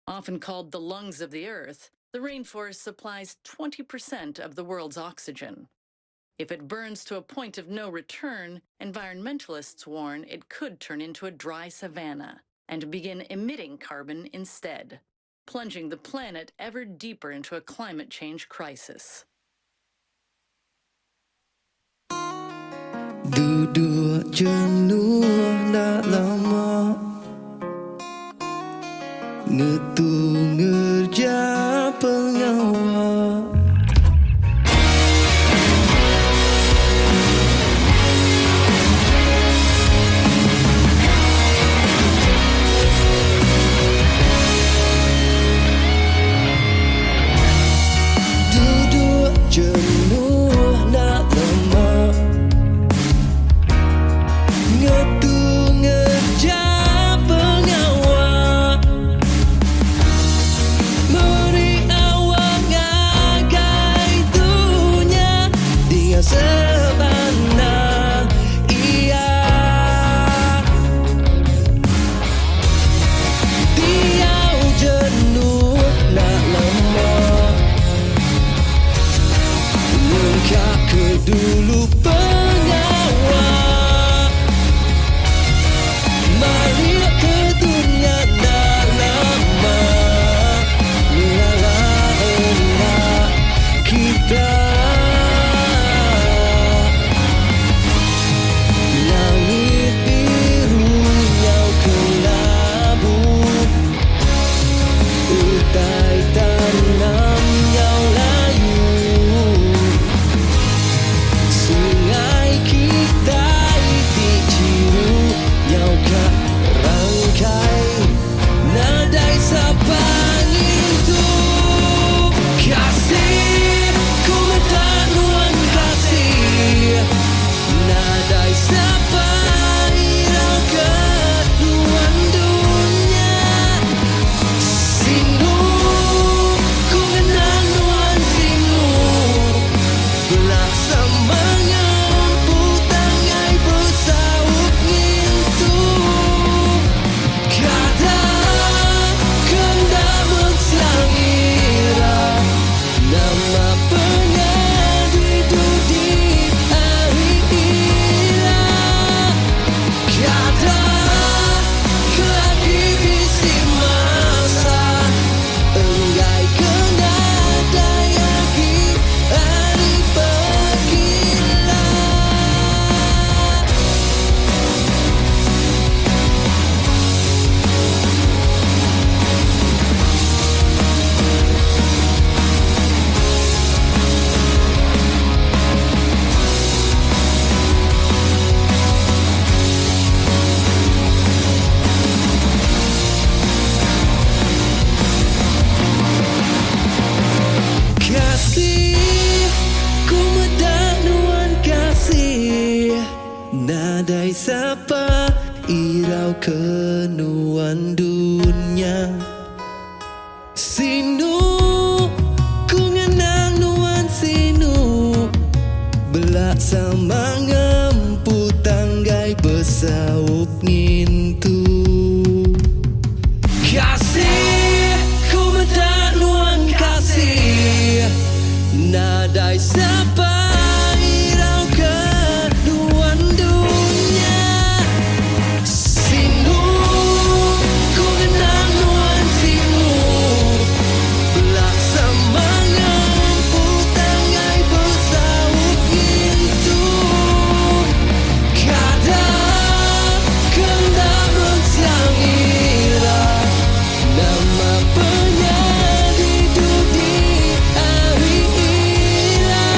Often called the lungs of the earth, the rainforest supplies 20% of the world's oxygen. If it burns to a point of no return, environmentalists warn it could turn into a dry savanna and begin emitting carbon instead, plunging the planet ever deeper into a climate change crisis. Duduk jenuh dah lama, ngetu ngerja pengawal. Duduk jenuh dah lama, ngetu ngerja pengawal. Beri awak ngagai dunia dia sebana ia diau jenuh nak lama, lengkap ke dulu pengawal. Mari ke dunia dah lama, lihatlah kita. Langit biru nyau kelabu, utai tanam nyau layu, sungai kita itik ciru nyau kak rangkai, nadai sapang itu. Kasih ku minta nuan kasih, nadai sapang irau keduan dunia. Sinu ku kenal nuan sinu, belah semangat putangai bersaup ngintu. Kata kenda mensiang ira, nama pengadu di hari ira. Kata ke aktivisi masa, enggai kena dayaki hari pergila. Kasih ku medak nuan kasih, nadai sapa irau kenuan dunia. Sinu ku ngenang nuan sinu, belak sama ngempu tanggai bersaup ngintu. Kasih ku medak nuan kasih, nadai sapa irau keduan dunia. Sinu ku kenal nuan sinu, belak semangat putangai bersaup ngintu. Kata kenda mensiang ira, nama penyadi di hari ira.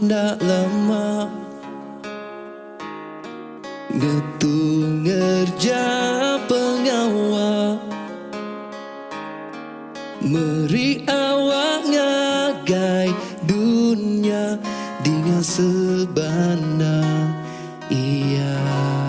ndak lama Ngetu ngerja pengawal Meri awak ngagai dunia dengan sebana iya